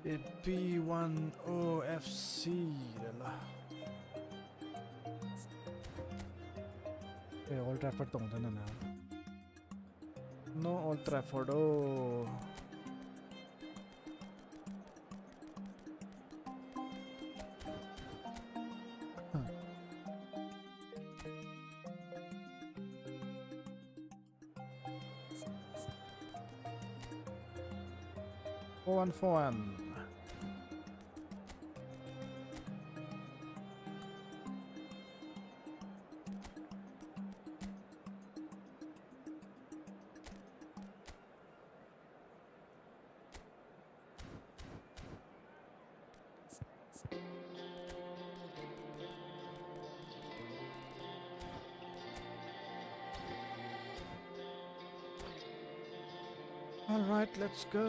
P1 OFC ल ए old ट्राफोर्ड त हुँदैन न no old ट्राफोर्ड O Four-one. All right, let's go.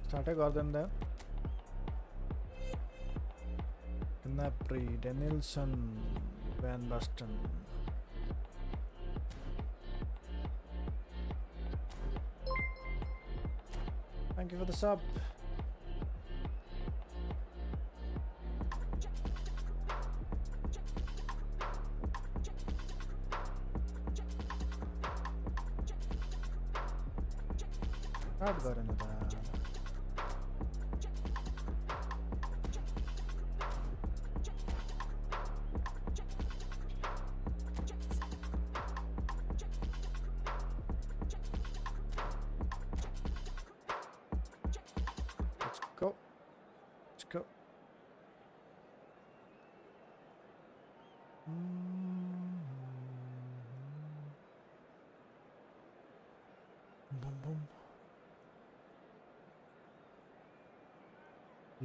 Started garden there. Ribery, Danielson, Van Basten. Thank you for the sub. Start garden there.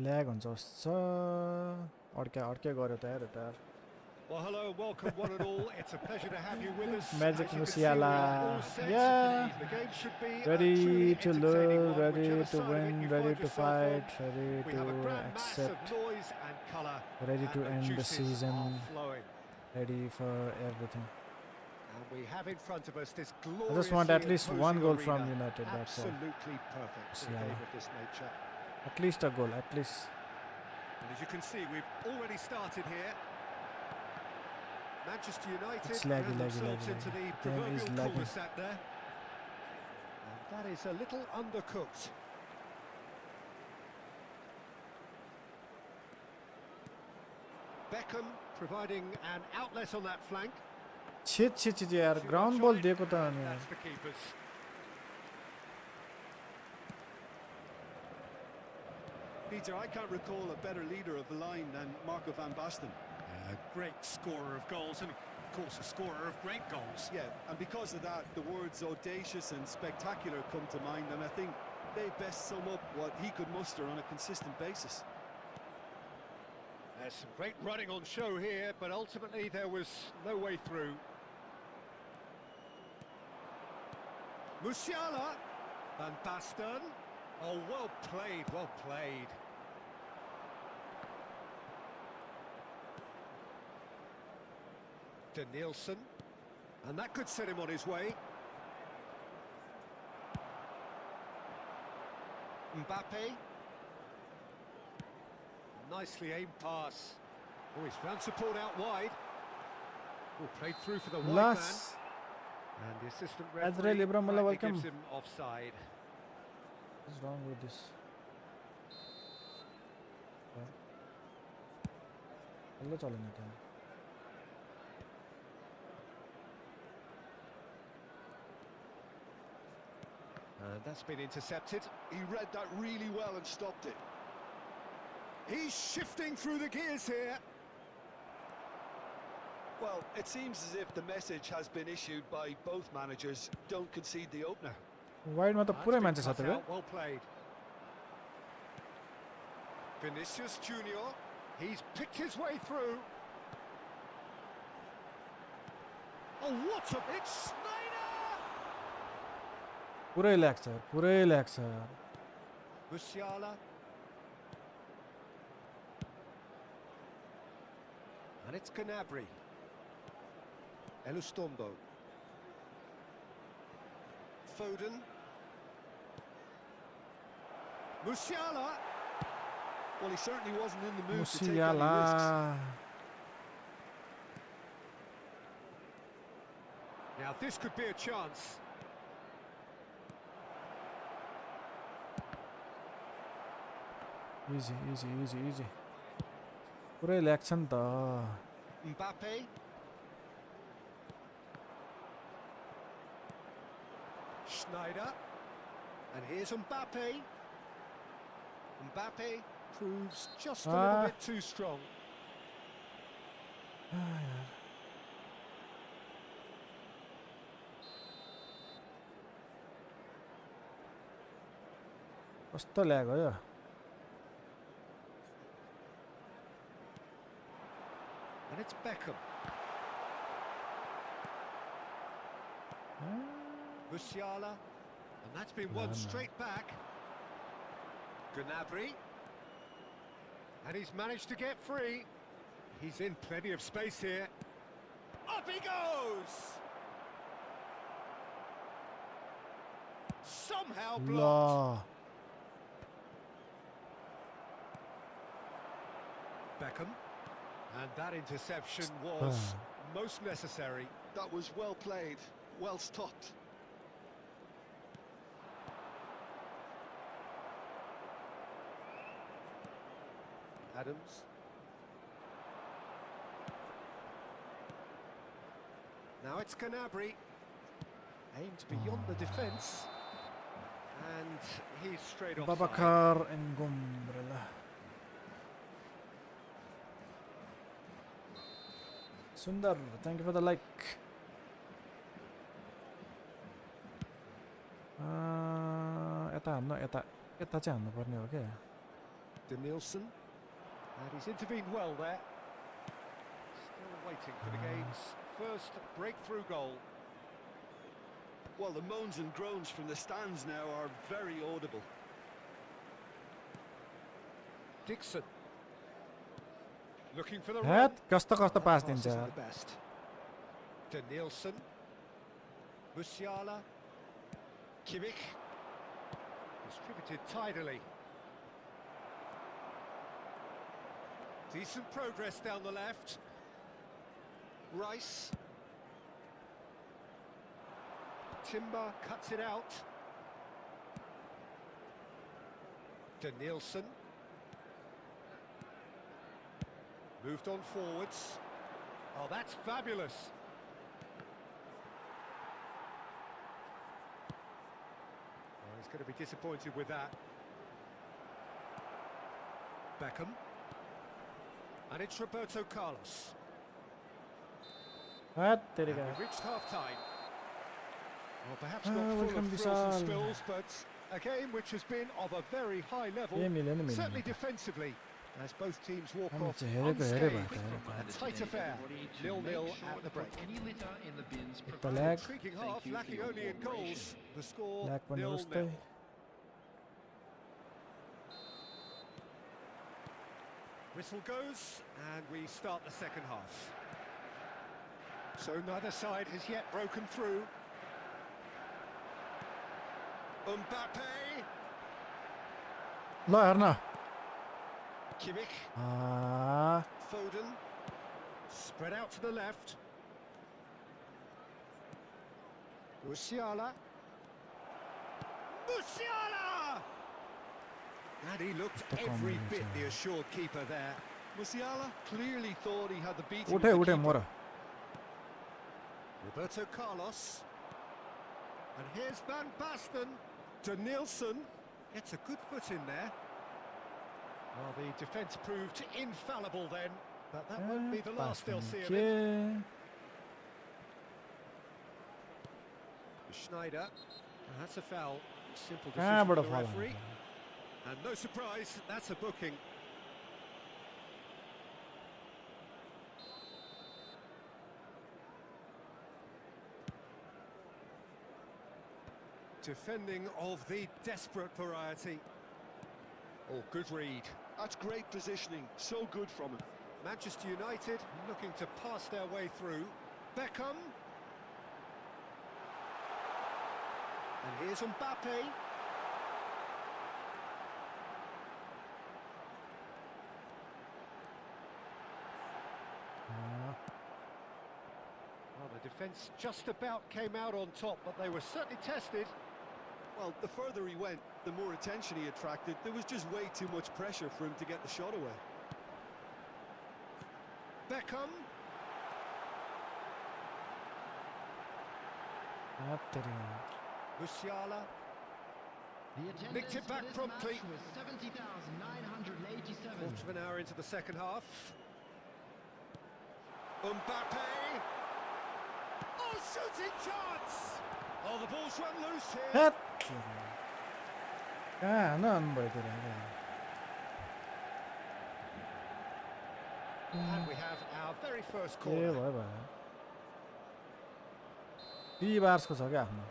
Lag हुन्छ अर्कै गर्यो त यार यता Well, hello and welcome one and all. It's a pleasure to have you with us. Magic Musiala. Yeah. The game should be ready to lose, ready to win, ready to fight, ready to accept, ready to end the season, ready for everything. And we have in front of us this I just want at least one goal from United. That's all. Absolutely perfect in a game of this nature. At least a goal, at least. And as you can see, we've already started here. Manchester United it's laggy. into the proverbial cul-de-sac there. And that is a little undercooked. Beckham providing an outlet on that flank. Shit यार ground ball देखो तो नहीं. That's the keepers. Peter, I can't recall a better leader of the line than Marco van Basten. A great scorer of goals and, of course, a scorer of great goals. Yeah, and because of that, the words audacious and spectacular come to mind, and I think they best sum up what he could muster on a consistent basis. There's some great running on show here, but ultimately there was no way through. Musiala, Van Basten. Oh, well played, well played. Danielson, and that could set him on his way. Mbappe. Nicely aimed pass. Oh, he's found support out wide. Oh, played through for the wide man. And the assistant referee gives him offside. What's wrong with this? And that's been intercepted. He read that really well and stopped it. He's shifting through the gears here. Well, it seems as if the message has been issued by both managers. Don't concede the opener. Why not the pure matches are there? Well played. Vinicius Junior. He's picked his way through. Oh, what a... It's Snyder! पूरे relax sir. Musiala. And it's Gnabry. Elustondo. Foden. Musiala. Well, he certainly wasn't in the mood to take any risks. Musiala. Now this could be a chance. Easy. पूरे election था. Mbappe. Schneider. And here's Mbappe. Mbappe proves just a little bit too strong. कस्तो lag हो यो. And it's Beckham. Musiala. And that's been won straight back. Gnabry. And he's managed to get free. He's in plenty of space here. Up he goes! Somehow blocked. Beckham. And that interception was most necessary. That was well played, well stopped. Adams. Now it's Gnabry. Aimed beyond the defence. And he's straight offside. Babakar and Gumbrella. Sundar, thank you for the like. Eta चाहिँ हान्नु पर्ने हो क्या. Danielson. And he's intervened well there. Still waiting for the game's first breakthrough goal. Well, the moans and groans from the stands now are very audible. Dixon. Looking for the Hat run. कस्तो पास दिन्छ Passes यार. the best. Danielson. Musiala. Kimmich. Distributed tidily. Decent progress down the left. Rice. Timber cuts it out. Danielson. Moved on forwards. Oh, that's fabulous. Oh, he's going to be disappointed with that. Beckham. And it's Roberto Carlos. Hat And तेरे का. we've reached half-time. Well, perhaps not full of welcome thrills and Vishal. spills, but a game which has been of a very high level, certainly defensively, as both teams walk I'm off हेरेको unscathed. Here A tight affair, 0-0 at the break. The lag. Intriguing half, lacking only in goals. The score lag पनि 0-0. उस्तै. Whistle goes, and we start the second half. So neither side has yet broken through. Mbappe. ल हेर्न. Kimmich. Ah. Foden. Spread out to the left. Musiala. Musiala! And he looked every bit the assured keeper there. Musiala clearly thought he had the beating. उठे उठे मोर. Roberto Carlos. And here's Van Basten. Danielson gets a good foot in there. Well, the defence proved infallible then, but that won't be the last they'll see of it. Schneider. And that's a foul. Simple decision for the referee. And no surprise, that's a booking. Defending of the desperate variety. Oh, good read. That's great positioning, so good from him. Manchester United looking to pass their way through. Beckham. And here's Mbappe. Well, the defence just about came out on top, but they were certainly tested. Well, the further he went, the more attention he attracted. There was just way too much pressure for him to get the shot away. Beckham. Musiala. Nicked it back promptly. Was 70,987. Quarter of an hour into the second half. Mbappe. Oh, shooting chance! Oh, the ball's run loose here. Kanan भयो And we have our very first के corner. भयो भयो P5 को छ क्या आफ्नो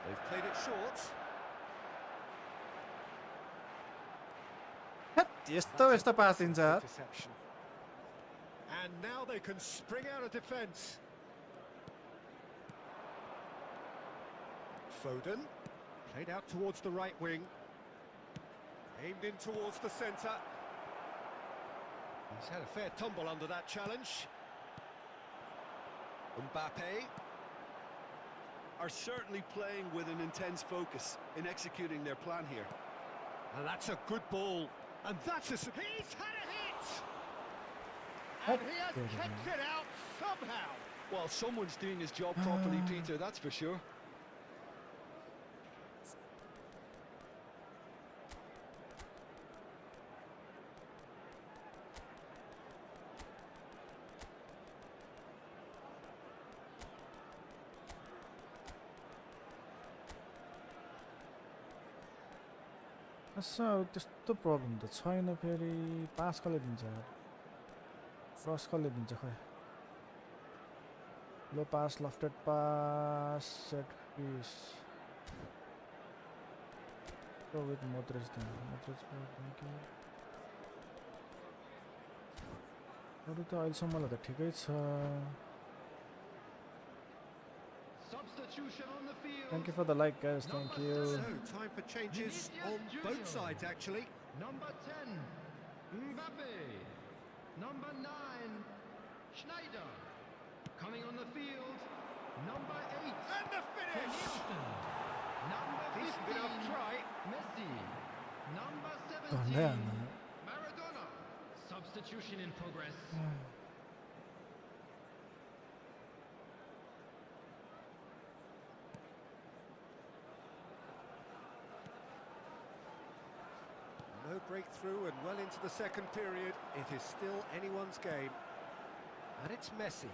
They've played it short. यस्तो पास दिन्छ Interception. And now they can spring out of defence. Foden played out towards the right wing. Aimed in towards the centre. He's had a fair tumble under that challenge. Mbappe Are certainly playing with an intense focus in executing their plan here. And that's a good ball. And that's a... He's had a hit! And he has kept it out somehow. Well, someone's doing his job properly, Peter, that's for sure. त्यस्तो problem त छैन फेरि पास कसले दिन्छ cross कसले दिन्छ खै लो पास लफ्टेड पास set piece with मोद्रिच अरू त अहिलेसम्मलाई त ठिकै छ Substitution on the field. Thank you for the like, guys. Thank you. So, time for changes on both sides, actually. Number 10, Mbappe. Number 9, Schneider. Coming on the field, number 8. And the finish! Number 15, Decent enough try. Messi. Number 17, Maradona. Substitution in progress. No breakthrough and well into the second period. It is still anyone's game. And it's Messi.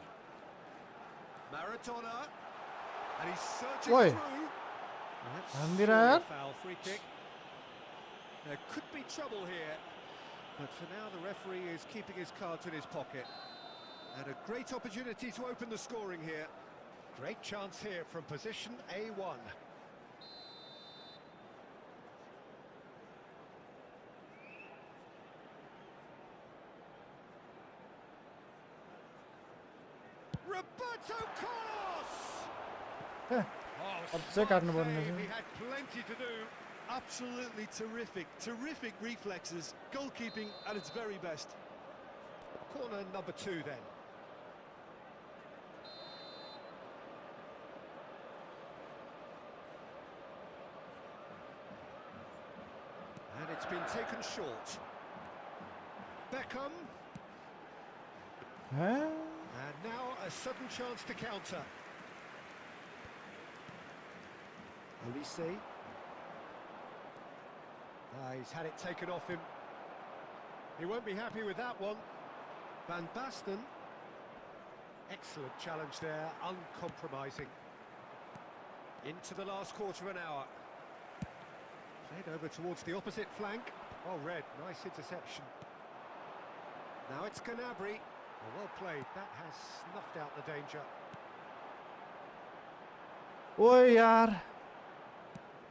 Maradona. And he's searching Oi. through. That's Andira. a foul free kick. There could be trouble here. But for now, the referee is keeping his cards in his pocket. And a great opportunity to open the scoring here. Great chance here from position A1. Roberto Carlos! अब चाहिँ काट्नुपर्ने He रहेछ had plenty to do. Absolutely terrific reflexes, goalkeeping at its very best. Corner number 2 then. And it's been taken short. Beckham. Huh? And now a sudden chance to counter. Olise. He's had it taken off him. He won't be happy with that one. Van Basten. Excellent challenge there, uncompromising. Into the last quarter of an hour. Played over towards the opposite flank. Oh, Red, nice interception. Now it's Gnabry. Well played. That has snuffed out the danger. ओए यार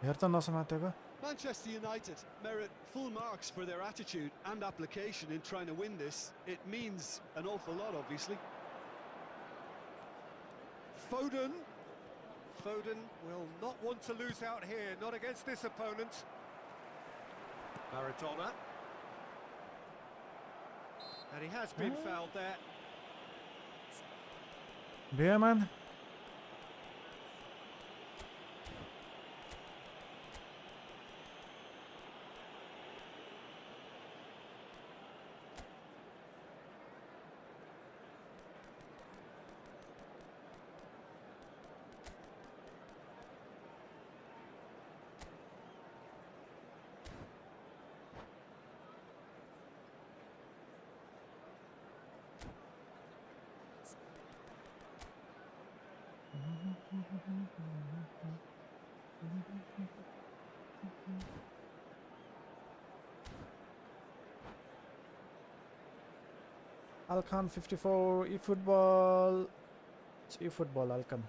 हेर त नसमातेको Manchester United merit full marks for their attitude and application in trying to win this. It means an awful lot, obviously. Foden. Foden will not want to lose out here, not against this opponent. Maradona. And he has been fouled there. Beerman Alkan 54 eFootball. It's eFootball Alkan.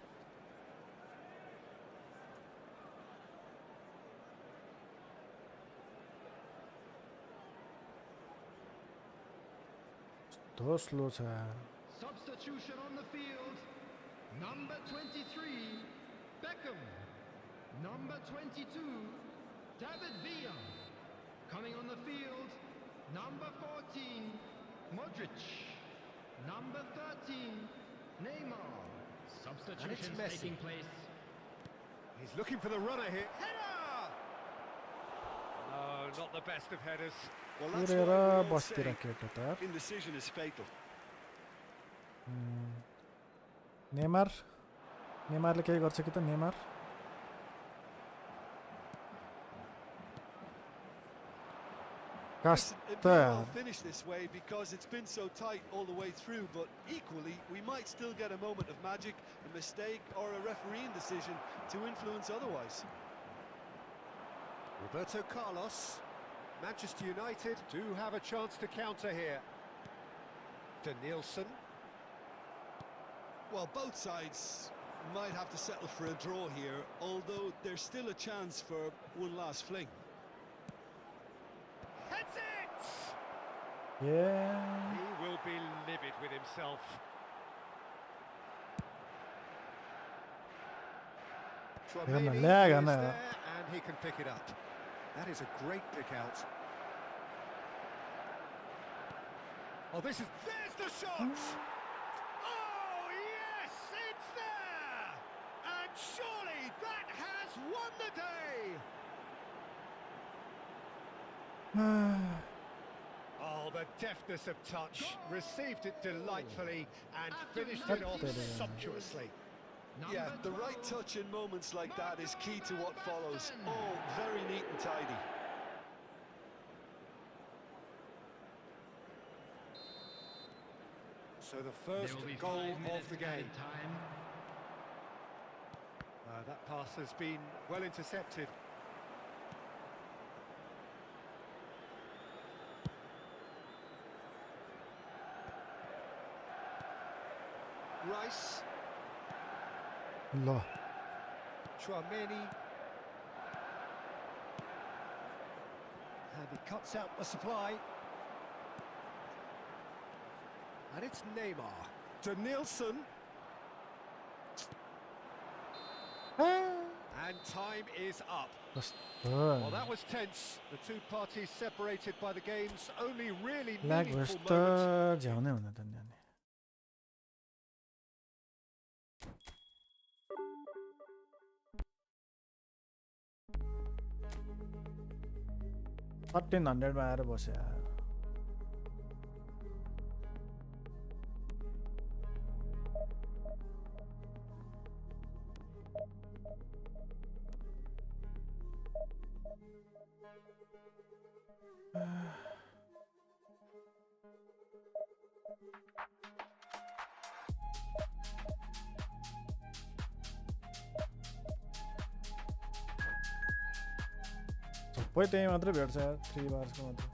So slow छ यार. Substitution on the field. Number 23, Beckham. Number 22, David Villa. Coming on the field, number 14, Modric. Number 13, Neymar. Substitution Messi. taking place. He's looking for the runner here. Header! No, not the best of headers. Well, that's why Kurera we all bastira say keto त यार. indecision is fatal. Neymar नेमारले केही गर्छ कि त Neymar Listen, it कस्तो may यार well finish this way because it's been so tight all the way through, but equally we might still get a moment of magic, a mistake or a refereeing decision to influence otherwise. Roberto Carlos. Manchester United do have a chance to counter here. Nielsen. Well, both sides might have to settle for a draw here, although there's still a chance for one last fling. Heads it! yeah He will be livid with himself. Heerna Tchouaméni lag is aan there, and he can pick it up. That is a great pick out. Oh, there's the shot! Oh, yes, it's there! And surely that has won the day! Oh, the deftness of touch. Received it delightfully and finished it off sumptuously. Yeah, the right touch in moments like that is key to what follows. All very neat and tidy. So the first goal of the game. That pass has been well intercepted. Rice. ल Tchouaméni. And he cuts out the supply. And it's Neymar. To Nielsen. And time is up. Well, that was tense. The two parties separated by the game's only really lag meaningful भएपछि moment. त झ्याउनै हुन त नि $1300 मा आएर बस्यो यार सबै त्यही मात्रै भेट्छ यार 3 बार्सको मात्र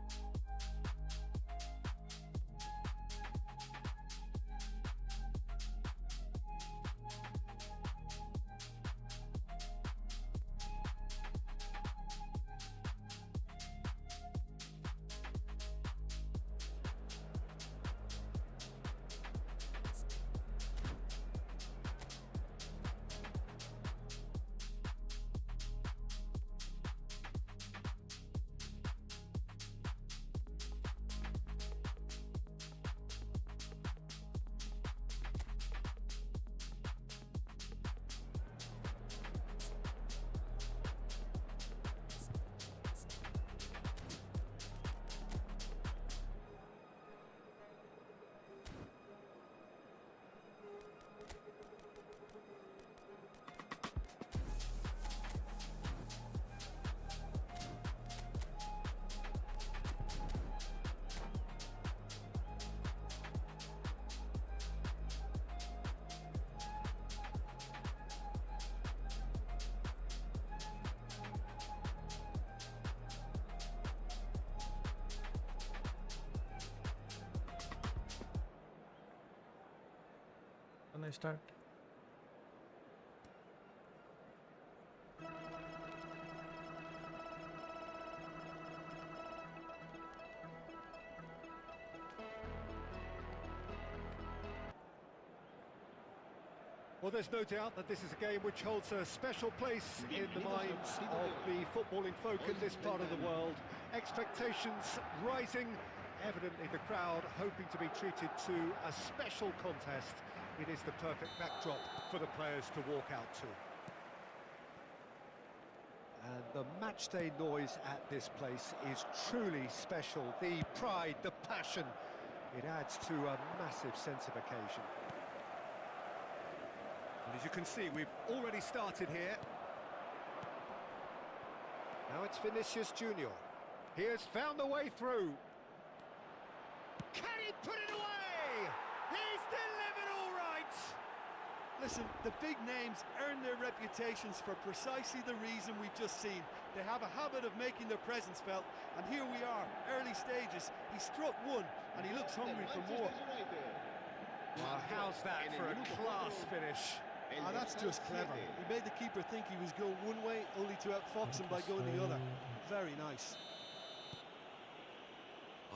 When I start. Well, there's no doubt that this is a game which holds a special place in the minds of the footballing folk in this part of the world. Expectations rising, evidently the crowd hoping to be treated to a special contest. It is the perfect backdrop for the players to walk out to. And the matchday noise at this place is truly special. The pride, the passion, it adds to a massive sense of occasion. And as you can see, we've already started here. Now it's Vinicius Junior. He has found the way through. Can he put it away? He's delivered all right. Listen, the big names earn their reputations for precisely the reason we've just seen. They have a habit of making their presence felt, and here we are, early stages. He struck one, and he looks hungry for more. Well, how's that for a class finish? Ah, that's just clever. He made the keeper think he was going one way, only to outfox him by going the other. Very nice.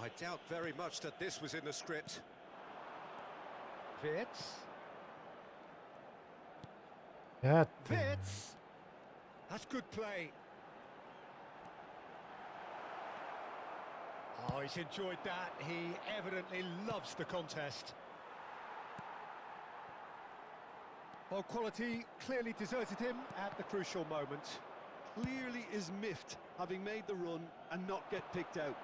I doubt very much that this was in the script. Wits. Yeah. Wits. That's good play. Oh, he's enjoyed that. He evidently loves the contest. Well, quality clearly deserted him at the crucial moment. Clearly is miffed, having made the run and not get picked out.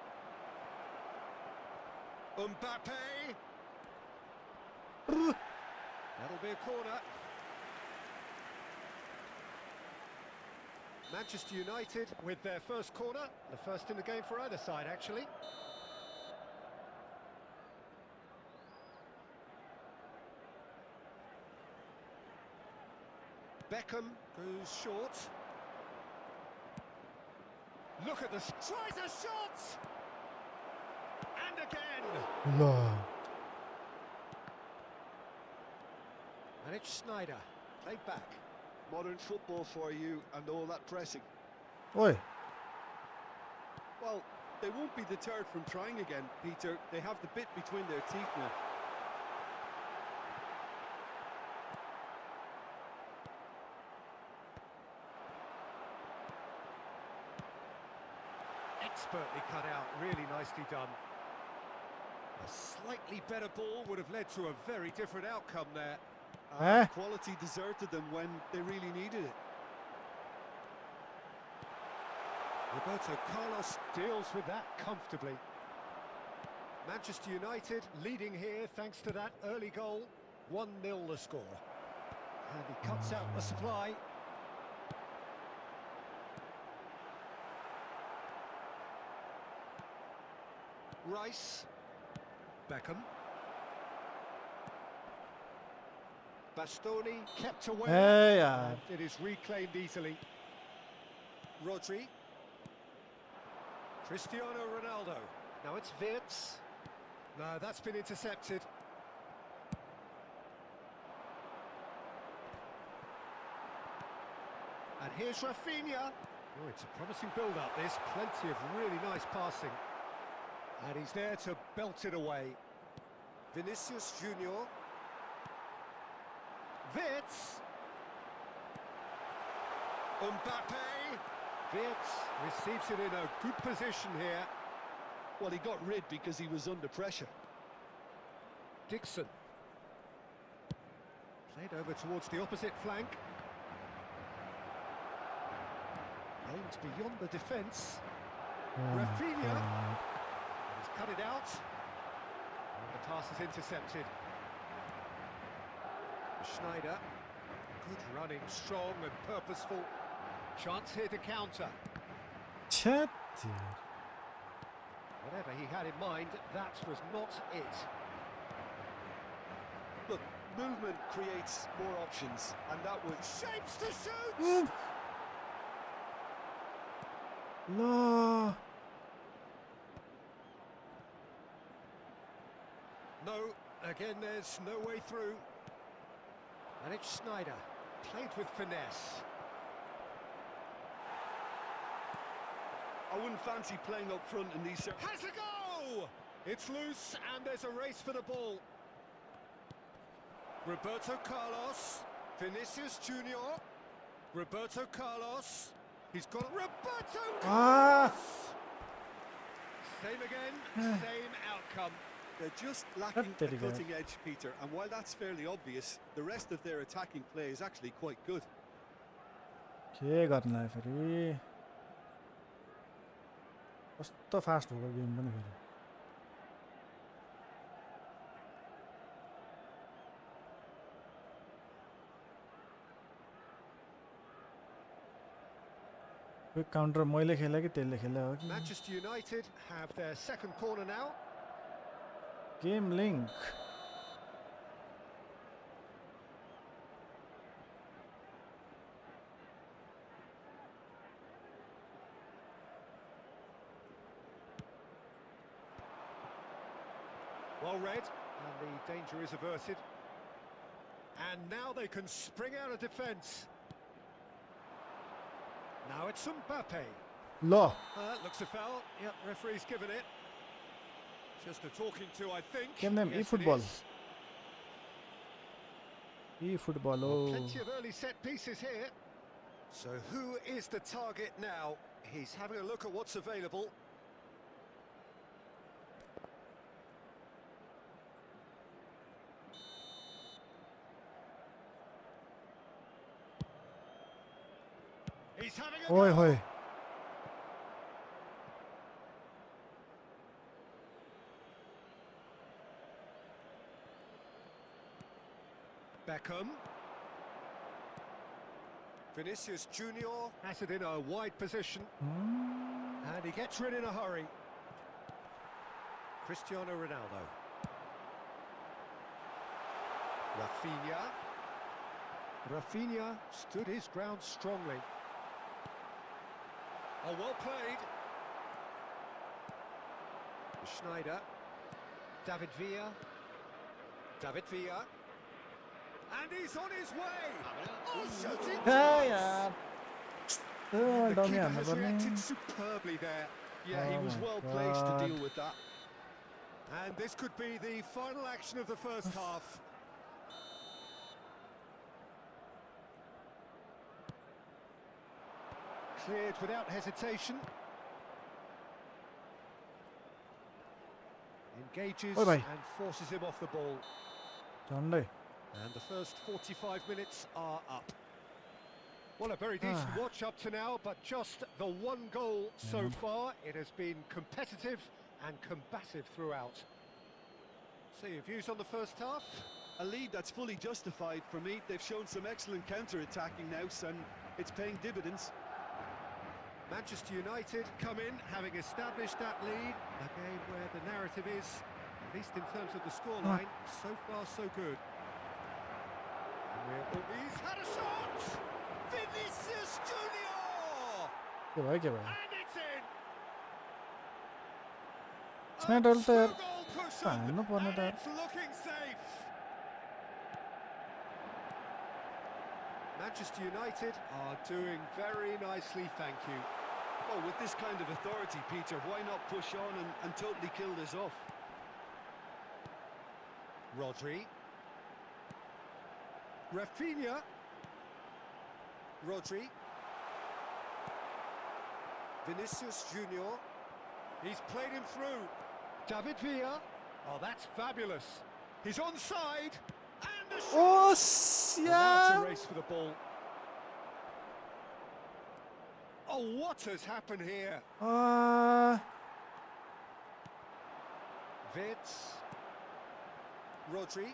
Mbappe. That'll be a corner. Manchester United with their first corner, the first in the game for either side, actually. Beckham goes short. Look at this. Tries a shot! And again! No. And it's Snyder. Played back. Modern football for you and all that pressing. Oi. Well, they won't be deterred from trying again, Peter. They have the bit between their teeth now. Expertly cut out, really nicely done. A slightly better ball would have led to a very different outcome there. Quality deserted them when they really needed it. Roberto Carlos deals with that comfortably. Manchester United leading here thanks to that early goal. 1-0 the score. And he cuts out the supply. Rice. Beckham. Bastoni kept away. Hey, yaar. It is reclaimed easily. Rodri. Cristiano Ronaldo. Now it's Wirtz. No, that's been intercepted. And here's Rafinha. Oh, it's a promising build-up, this. Plenty of really nice passing. And he's there to belt it away. Vinicius Junior. Wirtz. Mbappe. Wirtz receives it in a good position here. Well, he got rid because he was under pressure. Dixon. Played over towards the opposite flank. Aims beyond the defence. Rafinha. He's cut it out. And the pass is intercepted. Schneider. Good running, strong and purposeful. Chance here to counter. Chat, dude. Whatever he had in mind, that was not it. Look, movement creates more options, and that was... Shapes to shoot! No. No, again there's no way through. And it's Snyder, played with finesse. I wouldn't fancy playing up front in these... Has a go! It's loose and there's a race for the ball. Roberto Carlos, Vinicius Junior, Roberto Carlos, he's got Roberto Carlos! Same again, same outcome. They're just lacking a cutting edge, Peter, and while that's fairly obvious, the rest of their attacking play is actually quite good. के गर्नु है फेरि कस्तो fast भएको game पनि फेरि quick counter मैले खेले कि त्यसले खेले हो कि Manchester United have their second corner now. Game link Well read, and the danger is averted. And now they can spring out of defence. Now it's Mbappe. ल Looks a foul. Yep, referee's given it. Just a talking to, I think. Game name Yes, eFootball it is. eFootball Well, हो plenty of early set pieces here. So who is the target now? He's having a look at what's available. He's having a ओए go. होए Beckham. Vinicius Junior has it in a wide position. And he gets rid in a hurry. Cristiano Ronaldo. Rafinha. Rafinha stood his ground strongly. Oh, well played. Schneider. David Villa. David Villa. And he's on his way. Oh, shooting! Hey, यार The dummy keeper हान्नु has पर्ने reacted superbly there. Yeah, he Oh was my well placed to God. deal with that. And this could be the final action of the first half. Cleared without hesitation. Engages Oi, bhai. and forces him off the ball. झन्डै And the first 45 minutes are up. Well, a very decent watch up to now, but just the one goal so far. It has been competitive and combative throughout. So your views on the first half? A lead that's fully justified for me. They've shown some excellent counter-attacking now, and it's paying dividends. Manchester United come in having established that lead. A game where the narrative is, at least in terms of the scoreline, so far so good. He's had a shot! Vinicius Junior! के भयो के भयो And it's in! स्न्याडल त यार Two-goal cushion, हान्नु पर्ने and त it's looking safe. Manchester United are doing very nicely, thank you. Oh, with this kind of authority, Peter, why not push on and totally kill this off? Rodri. Rafinha. Rodri. Vinicius Junior. He's played him through. David Villa. Oh, that's fabulous. He's onside. And a shot. O Well, that's a यार race for the ball. Oh, what has happened here? Vitz. Rodri.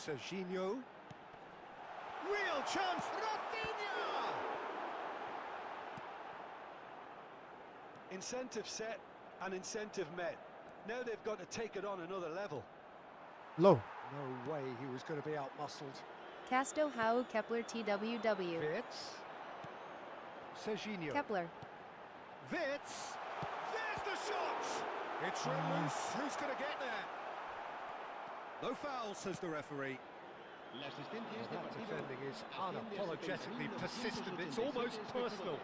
Serginho. Real chance. Rafinha! Incentive set and incentive met. Now they've got to take it on another level. Low No way he was going to be out-muscled. Casto Hau Kepler TWW. Vitz. Serginho. Kepler. Vitz. There's the shot! It's run loose. Who's going to get there? No foul, says the referee. That defending is unapologetically persistent. It's almost personal,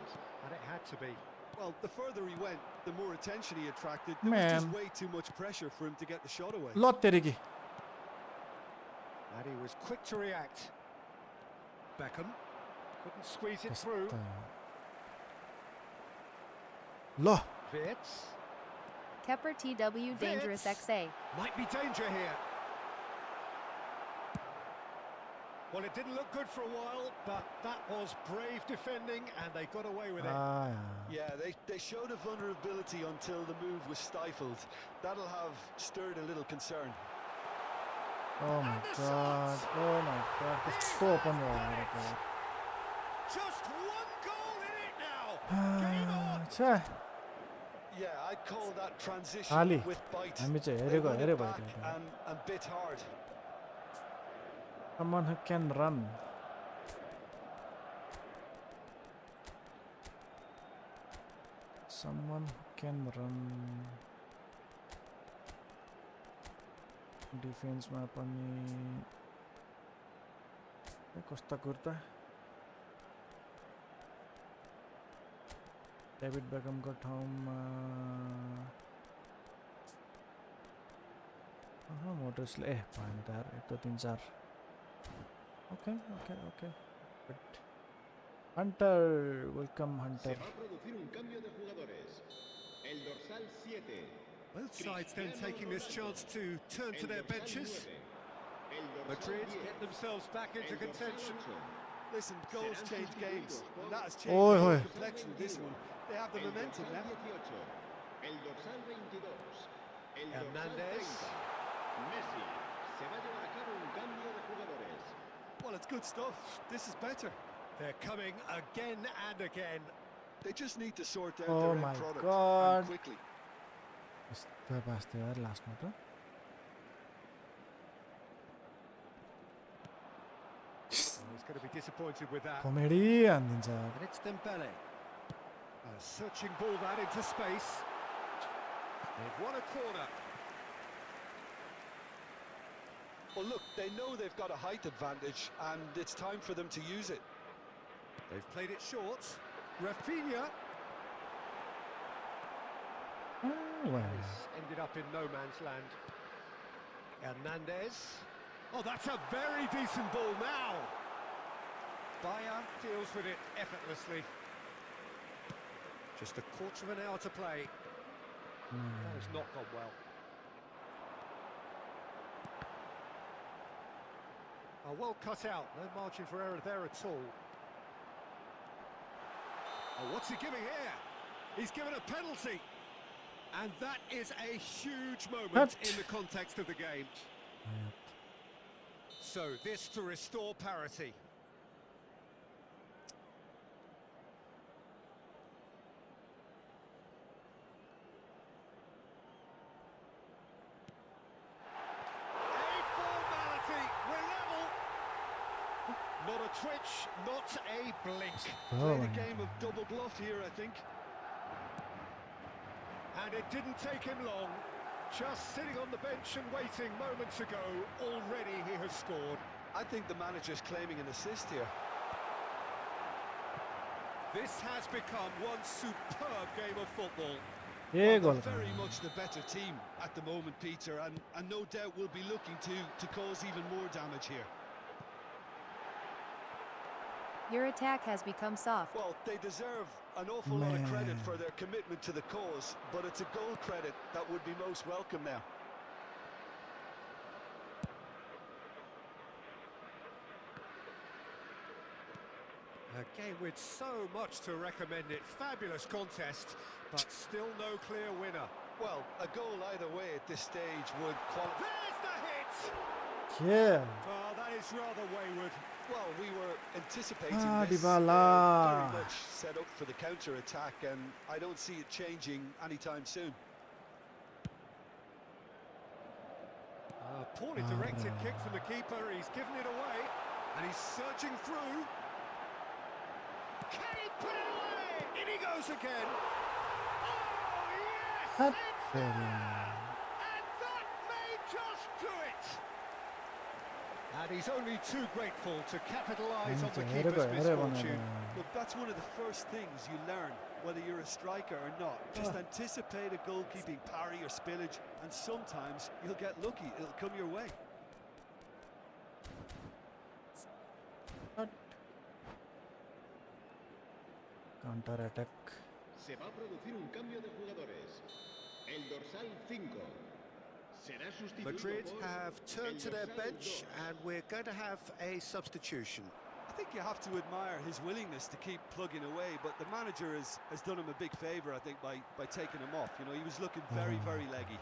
and it had to be. Well, the further he went, the more attention he attracted. There was just way too much pressure for him to get the shot away. Lot terigi. And he was quick to react. Beckham couldn't squeeze it through. Lo. Wirtz. Kepler TW Dangerous Wirtz. XA. Might be danger here. Well, it didn't look good for a while, but that was brave defending, and they got away with it. Yeah, they showed a vulnerability until the move was stifled. That'll have stirred a little concern. Oh my god. Oh my god. Just stop on Just one goal in it now. Game on. Chha. Yeah, I'd call that transition Ali. with bite. हामी चाहिँ They हेरेको won it here back भयो. and bit hard. Someone who can run. Someone who can run. Defense मा पनि कस्ता kurta David become को ठाउँमा मोटर्सले भएन त यार 1 2 3 4 Okay. Good. Hunter, welcome Hunter. Both sides then taking this chance to turn to their benches. Madrid get themselves back into contention. Listen, goals change games, and that has changed the complexion of this one. They have the momentum now. Hernandez. Messi se va a llevar a cabo un cambio de jugadores. Well, it's good stuff. This is better. They're coming again and again. They just need to sort out Oh their my end product God. and quickly. Last one. He's going to be disappointed with that. Comedy and And it's Dembele. A searching ball that into space. They've won a corner. Well, look, they know they've got a height advantage, and it's time for them to use it. They've played it short. Rafinha. It's ended up in no man's land. Hernandez. Oh, that's a very decent ball now. Bayer deals with it effortlessly. Just a quarter of an hour to play. That has not gone well. Oh, well cut out. No margin for error there at all. Oh, what's he giving here? He's given a penalty. And that is a huge moment in the context of the game. So this to restore parity. A formality. We're level. Not a twitch, not a blink. Played a game of double bluff here, I think. And it didn't take him long. Just sitting on the bench and waiting moments ago, already he has scored. I think the manager's claiming an assist here. This has become one superb game of football. Yeah, Well, they're very much the better team at the moment, Peter, and no doubt will be looking to cause even more damage here. Your attack has become soft. Well, they deserve an awful lot of credit for their commitment to the cause, but it's a goal credit that would be most welcome now. A game with so much to recommend it. Fabulous contest, but still no clear winner. Well, a goal either way at this stage would qualify. There's the hit! Yeah. Well, that is rather wayward. Well, we were anticipating this. Dybala. Very much set up for the counter-attack, and I don't see it changing anytime soon. Poorly directed kick from the keeper. He's given it away, and he's surging through. Can he put it away? In he goes again. Oh, yes! That's It's there! And that may just do it. And he's only too grateful to capitalise on the Here keeper's go, here misfortune. Look, that's one of the first things you learn, whether you're a striker or not. Just anticipate a goalkeeping parry or spillage, and sometimes you'll get lucky. It'll come your way. Counter attack. Se va a producir un cambio de jugadores. El dorsal 5 será sustituido Madrid por have turned to el their dorsal bench 2. and we're going to have a substitution. I think you have to admire his willingness to keep plugging away, but the manager has done him a big favour, I think, by taking him off. You know, he was looking very, very leggy.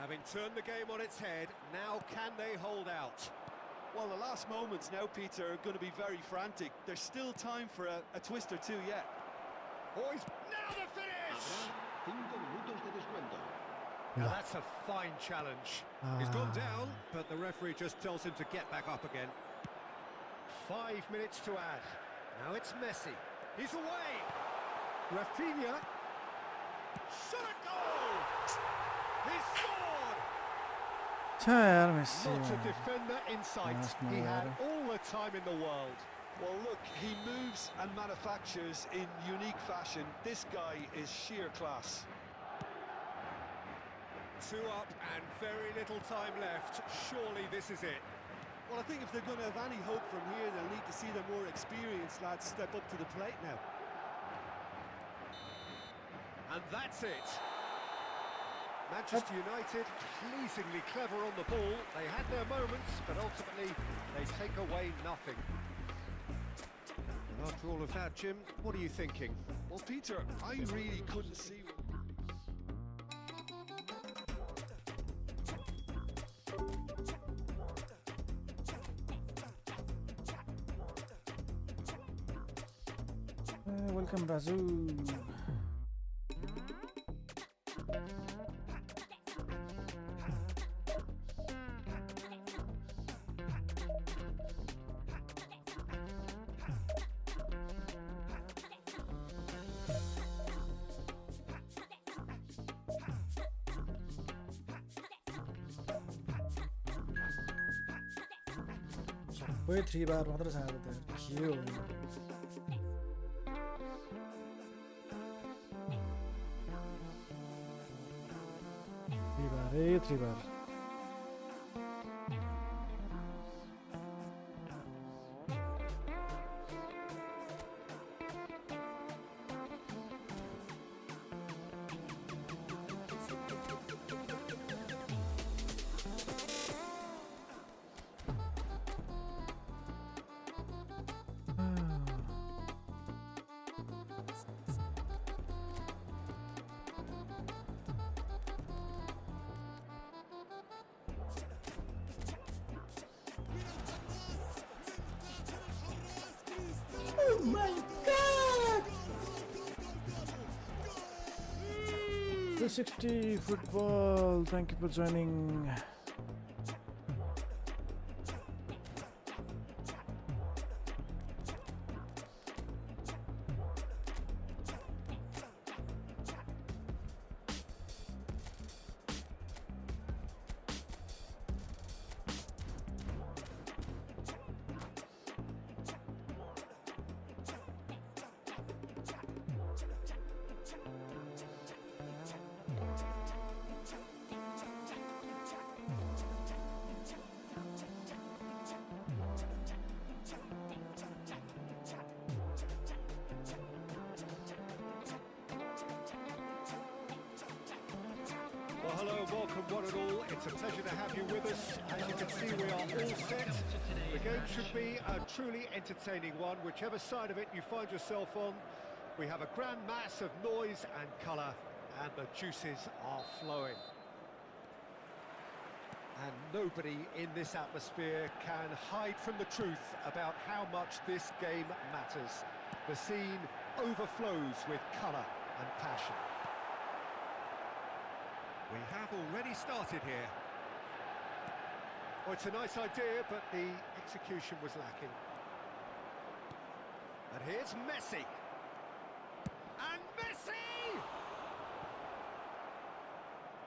Having turned the game on its head, now can they hold out? Well, the last moments now, Peter, are going to be very frantic. There's still time for a twist or two yet. Boys, now the finish! Habrá 5 minutos de descuento. Now that's a fine challenge. He's gone down, but the referee just tells him to get back up again. 5 minutes to add. Now it's Messi. He's away. Rafinha. Shot a goal! He scored! अच्छा यार Messi Not a defender in sight. Last He had man. all the time in the world. Well, look, he moves and manufactures in unique fashion. This guy is sheer class. 2 up and very little time left. Surely this is it. Well, I think if they're going to have any hope from here, they'll need to see their more experienced lads step up to the plate now. And that's it. Manchester United pleasingly clever on the ball. They had their moments, but ultimately they take away nothing. And after all of that, Jim, what are you thinking? Well, Peter, I really couldn't see... welcome Razoo. Wait 3 बार मात्र साथ है के हो three bar Oh my god! 360 football, thank you for joining. Well, hello, welcome one and all. It's a pleasure to have you with us. As you can see, we are all set. The game should be a truly entertaining one, whichever side of it you find yourself on. We have a grand mass of noise and colour, and the juices are flowing. And nobody in this atmosphere can hide from the truth about how much this game matters. The scene overflows with colour and passion. We have already started here. Well, it's a nice idea, but the execution was lacking. And here's Messi. And Messi!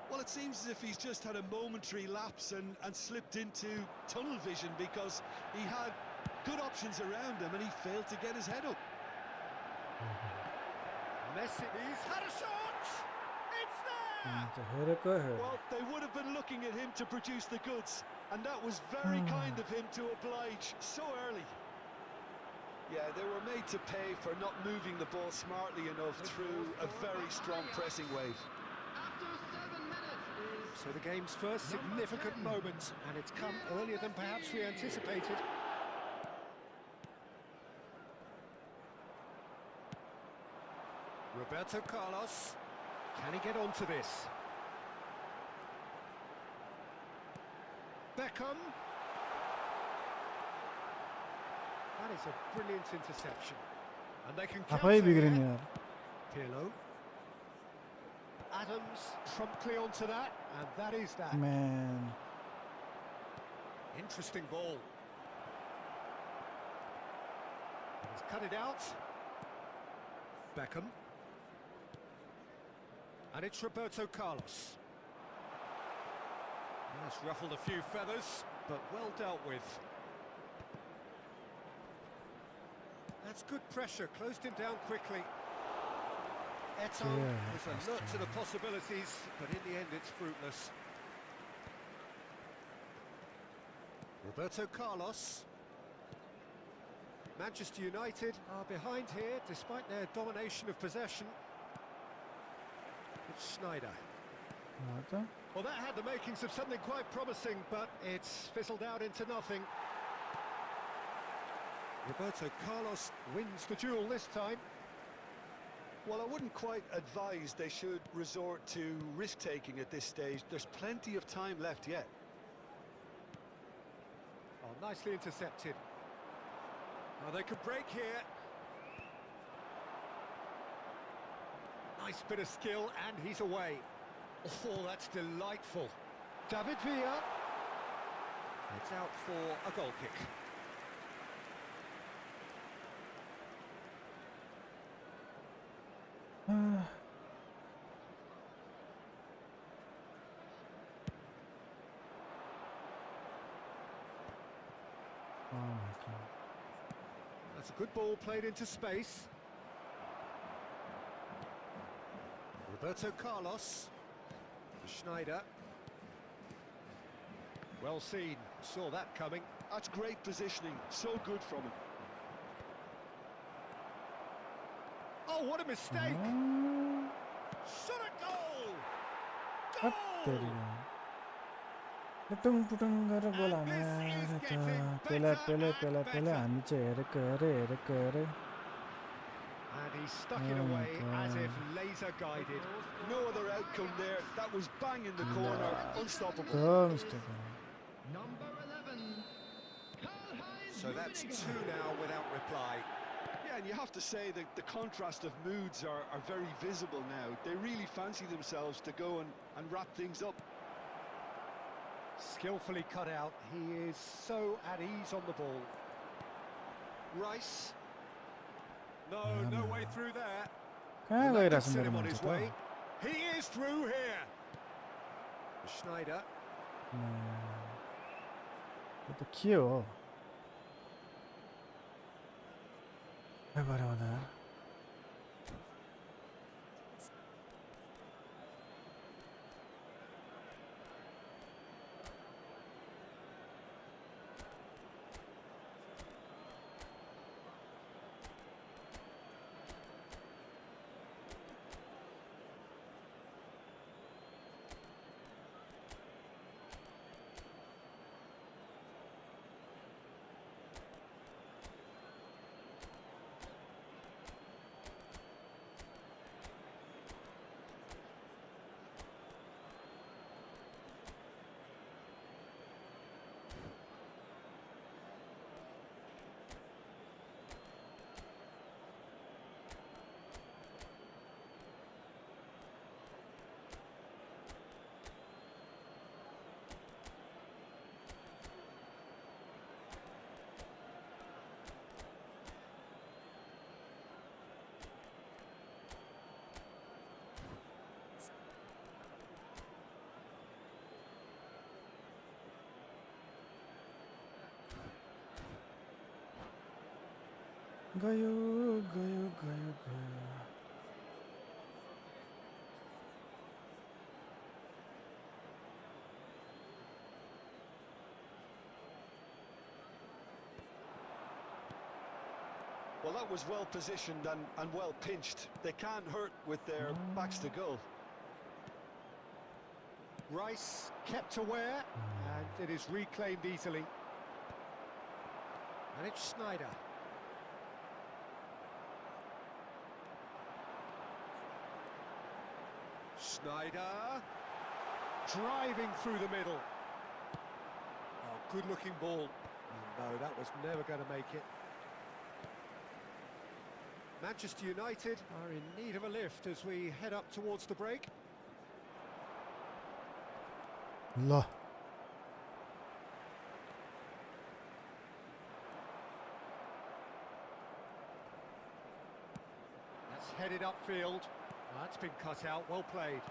Well, it seems as if he's just had a momentary lapse and slipped into tunnel vision, because he had good options around him and he failed to get his head up. Messi, he's had a shot! It's there! Well, they would have been looking at him to produce the goods, and that was very kind of him to oblige so early. Yeah, they were made to pay for not moving the ball smartly enough through a very strong pressing wave. So the game's first significant moment, and it's come earlier than perhaps we anticipated. Roberto Carlos, can he get onto this? Beckham. That is a brilliant interception. And they can counter here. Pirlo. Adams promptly onto that, and that is that. Man. Interesting ball. He's cut it out. Beckham. And it's Roberto Carlos. That's ruffled a few feathers, but well dealt with. That's good pressure, closed him down quickly. Eto'o was alert to the possibilities, but in the end it's fruitless. Roberto Carlos. Manchester United are behind here, despite their domination of possession. It's Schneider. Well, that had the makings of something quite promising, but it's fizzled out into nothing. Roberto Carlos wins the duel this time. Well, I wouldn't quite advise they should resort to risk-taking at this stage. There's plenty of time left yet. Oh, nicely intercepted. Oh, they could break here. Nice bit of skill, and he's away. Oh, that's delightful. David Villa. It's out for a goal kick. Oh my God. That's a good ball played into space. Roberto Carlos. Schneider. Well seen, saw that coming. That's great positioning, so good from him. Oh, what a mistake! Shot a goal! Goal! And he stuck it away as if laser guided. No other outcome there. That was bang in the corner, unstoppable. So that's two now without reply. Yeah, and you have to say that the contrast of moods are very visible now. They really fancy themselves to go and wrap things up. Skillfully cut out. He is so at ease on the ball. Rice. No way through there. Well, that set him on his way. He is through here. Schneider. 또 귀여워. 해봐라. गयो गयो गयो गयो Well, that was well positioned and well pinched. They can't hurt with their backs to goal. Rice kept aware, and it is reclaimed easily. And it's Sneijder. Sneijder driving through the middle. Oh, good-looking ball. Oh, no, that was never going to make it. Manchester United are in need of a lift as we head up towards the break. ल That's headed upfield. That's been cut out. Well played.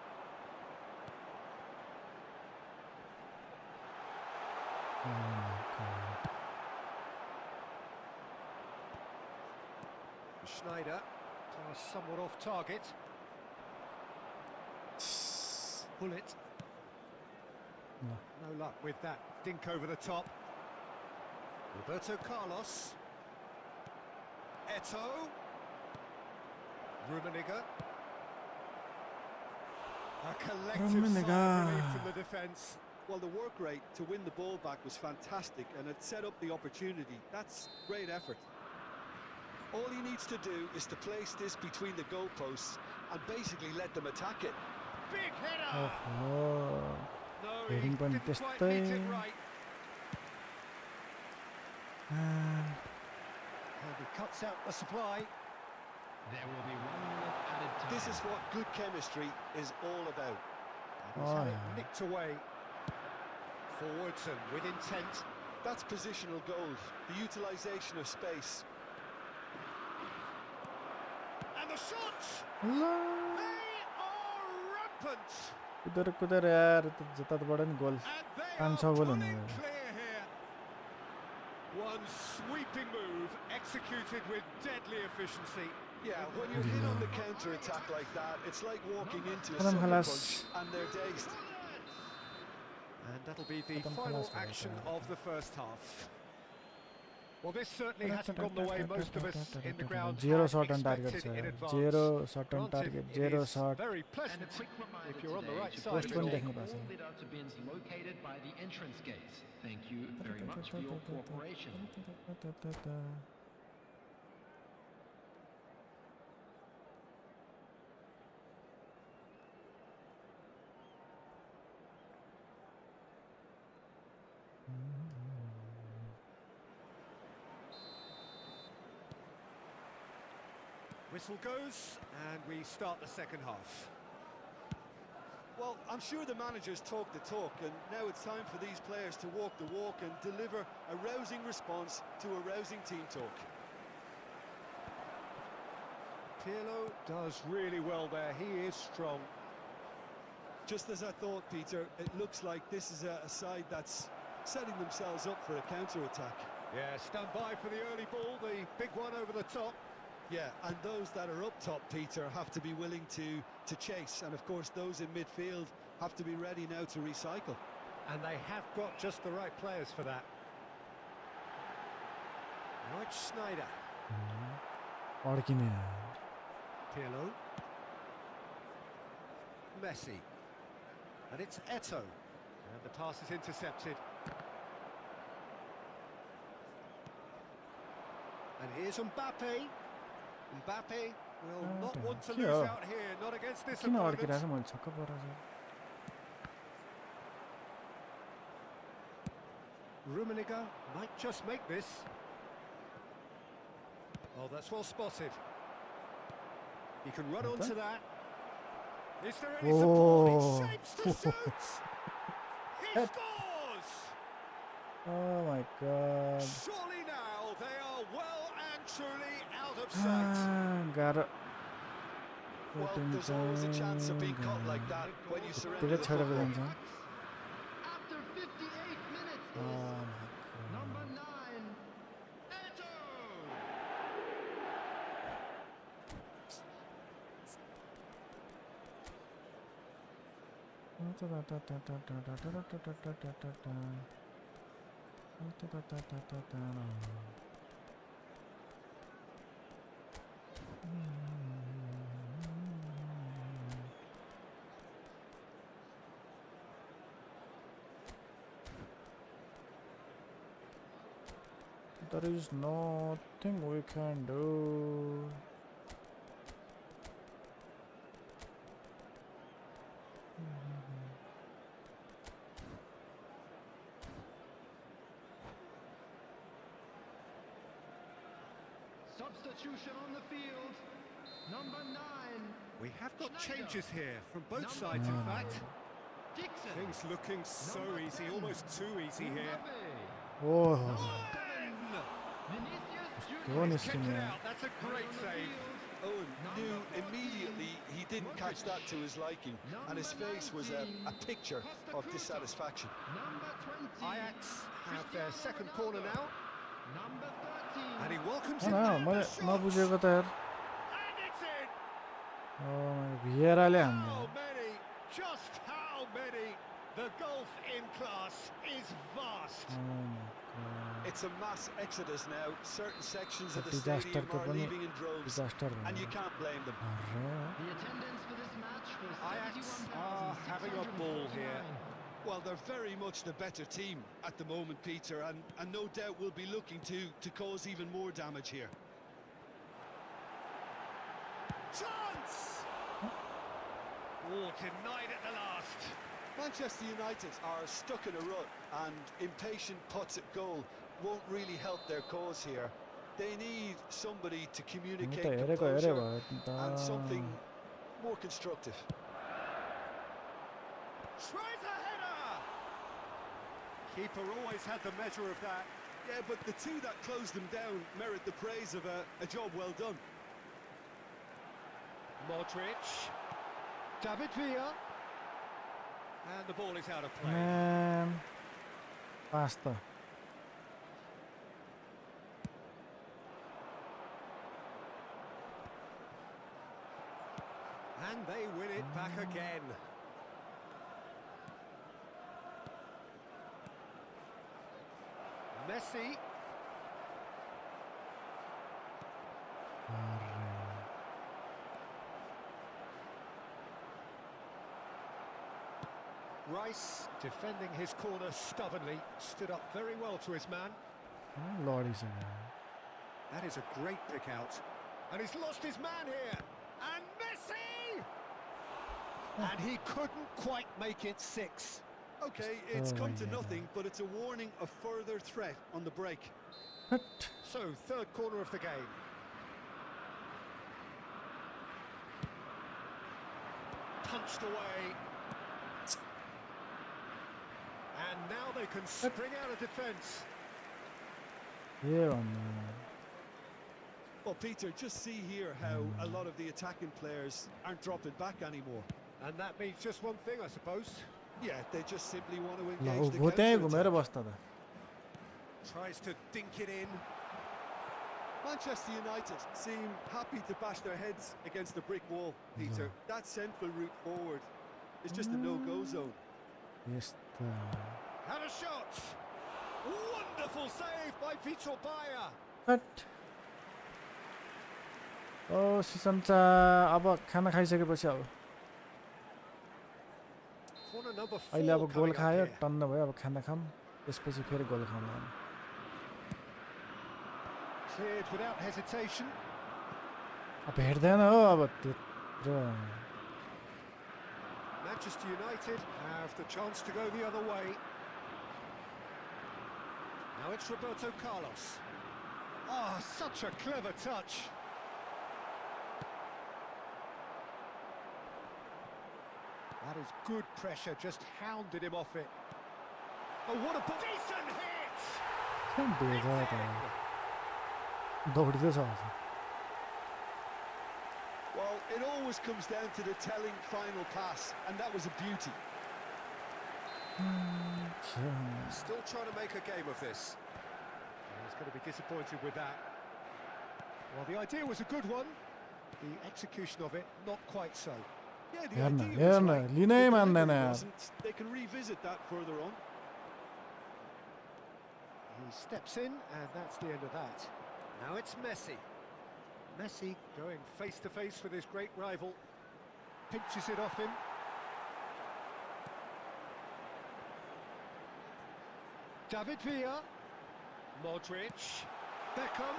Oh my god Sneijder, somewhat off target. Pull it. No. No luck with that. Dink over the top. Roberto Carlos. Eto'o. Rummenigge. A collective Rummenigge. sigh of relief from the defence. Well, the work rate to win the ball back was fantastic, and it set up the opportunity. That's great effort. All he needs to do is to place this between the goalposts and basically let them attack it. Big header! Oh, No, heading he point didn't quite त्यस्तै meet it right. Man. And he cuts out the supply. There will be 1 minute added time. This is what good chemistry is all about. And he's Oh, had it yeah. nicked away. Forwards and with intent. That's positional gold, the utilisation of space. And the shots! ल They are rampant! कुदर कुदर यार जताबाट नि गोल And they 5-6 are गोल हुने pulling भयो clear here. One sweeping move executed with deadly efficiency. Yeah, when you're hit on the counter-attack like that, it's like walking into a Adam sucker Halas. punch and they're dazed. And that'll be the Adam final Halas action भयो of the first half. Well, this certainly hasn't gone the way most of us in the ground Zero had shot on target expected in advance. zero shot on Granted, target it zero is shot very pleasant if you're on the right side Post of one it all. देख्नु भएको All bid-out bins located by the entrance gates. Thank you very much for your cooperation. छ Whistle goes, and we start the second half. Well, I'm sure the managers talk the talk, and now it's time for these players to walk the walk and deliver a rousing response to a rousing team talk. Pirlo does really well there. He is strong. Just as I thought, Peter, it looks like this is a side that's setting themselves up for a counter-attack. Yeah, stand by for the early ball, the big one over the top. Yeah, and those that are up top, Peter, have to be willing to chase. And, of course, those in midfield have to be ready now to recycle. And they have got just the right players for that. Now it's Sneijder. अड्किने Pirlo. Messi. And it's Eto'o. And the pass is intercepted. And here's Mbappe. Mbappe will not want to lose out here, not against this किन opponent. अड्किरहेको छ मैले छक्क परेको Rummenigge might just make this. Oh, that's well spotted. He can run onto that. Is there any support? He shapes to shoot! He scores! Oh my god Surely now they are well and truly out of sight. गाह्रो Well, there's always a chance of being caught like that when you surrender धेरै the छोडेर football. जान्छ After 58 minutes, Oh my number god 9, Eto'o. There is nothing we can do. Substitution on the field. Number 9. We have got Schneider. changes here from both Number sides, in 5, fact. Dixon. Things looking so Number easy, 10, almost too easy here. Mbappe. Oh, Number 7, Vinicius One Junior. is Kicked it yeah. out, that's a great On the save. field. Owen knew Number 14, immediately he didn't catch that to his liking, and his Number face was a 19, picture of Takefusa. dissatisfaction. Number 20. Ajax have their Cristiano second Ronaldo. corner now, Number 13. and he welcomes No, it no, round the मैले shots. नबुझेको त यार And it's in! भिएराले How हान्यो many? Just how many? The gulf in class is vast. It's a mass exodus now. Certain sections of the Disaster stadium ko are पनि leaving in droves, disaster and you भयो can't blame them. The attendance for this match was Ajax are having a ball here. 71,649. Well, they're very much the better team at the moment, Peter, and no doubt will be looking to cause even more damage here. Chance! Oh, denied at the last. Manchester United are stuck in a rut, and impatient putts at goal won't really help their cause here. They need somebody to म त communicate हेरेको हेरे composure भयो नि and something त more constructive. Tries a header! Keeper always had the measure of that. Yeah, but the two that closed them down merit the praise of a job well done. Modric. David Villa. And the ball is out of play. Ma'am pass त And they win it back again. Messi. Rice, defending his corner stubbornly, stood up very well to his man. लडिसक्यो That is a great pick out. And he's lost his man here. And Messi! And he couldn't quite make it 6. Okay, it's Oh, come to yeah. nothing, but it's a warning of further threat on the break. So, third corner of the game. Punched away. And now they can spring out of defence. के भन्नु Well, Peter, just see here how a lot of the attacking players aren't dropping back anymore. And that means just one thing, I suppose. Yeah, they just simply want to ल engage the ऊ त्यहीँ घुमेर counter-attack. बस्दा त Tries to dink it in. Manchester United seem happy to bash their heads against the brick wall, Peter. That central route forward is just a no-go zone. यस्तो Had a shot. Wonderful save by Vitor Baia. हट ओ सिसम्चा अब खाना खाइसकेपछि अब Corner number 4 अहिले अब गोल coming up खायो here. टन्न भयो अब खाना खाऊँ त्यसपछि फेरि गोल खाउँला Cleared without hesitation. अब भेट्दैन हो अब त्यत्रो Manchester United have the chance to go the other way. Now it's Roberto Carlos. Oh, such a clever touch. That is good pressure, just hounded him off it. Oh, what a decent hit! के भेट त दौडिँदै छ अझ Well, it always comes down to the telling final pass, and that was a beauty. Still trying to make a game of this. He's going to be disappointed with that. Well, the idea was a good one. The execution of it, not quite so. Yeah, the यार ना idea यार was ना right, Leena he the मानना है ना delivery यार wasn't. They can revisit that further on. He steps in, and that's the end of that. Now it's Messi. Messi going face to face with his great rival. Pinches it off him. David Villa. Modric. Beckham.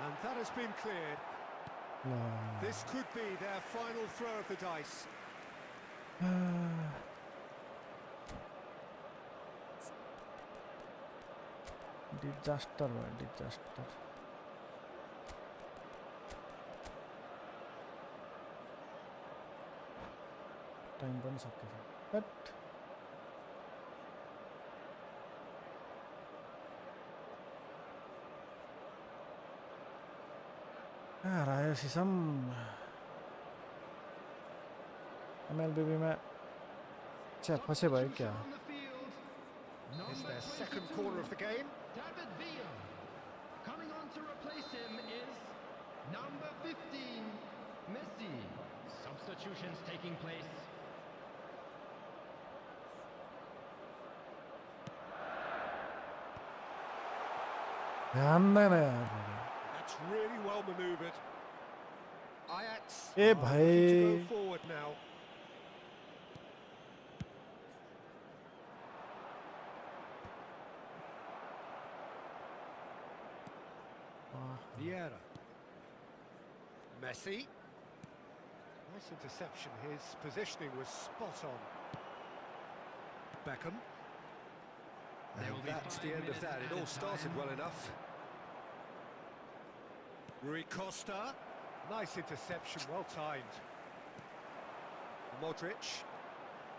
And that has been cleared. This could be their final throw of the dice. Disaster हुआ disaster time पनि सकियो but रायो sesame एमएलबीबी में अच्छा फंसे भाई क्या It's their second corner of the game. David Villa. Coming on to replace him is number 15, Messi. Substitutions taking place. ध्यान देना यार That's really well manoeuvred. Ajax A are भाई looking to go forward now. Vieira. Messi. Nice interception. His positioning was spot on. Beckham. And that's the end of that. It all started well enough. Rui Costa. Nice interception, well timed. Modric.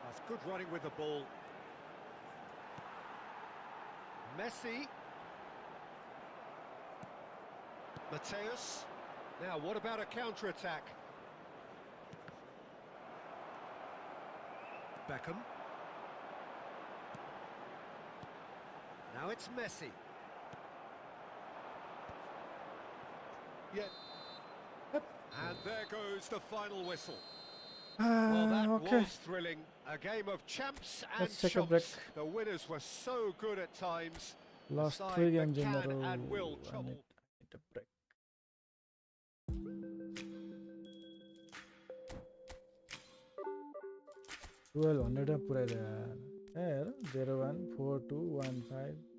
That's good running with the ball. Messi. Mateus. Now, what about a counter-attack? Beckham. Now it's Messi. Yeah. And there goes the final whistle. Well, that okay was thrilling. A game of champs and Let's take a break. chumps. The winners were so good at times. Lost The 3 side games that in a can row and will I trouble. need a break well 100 पुऱ्याइदियो यार 014215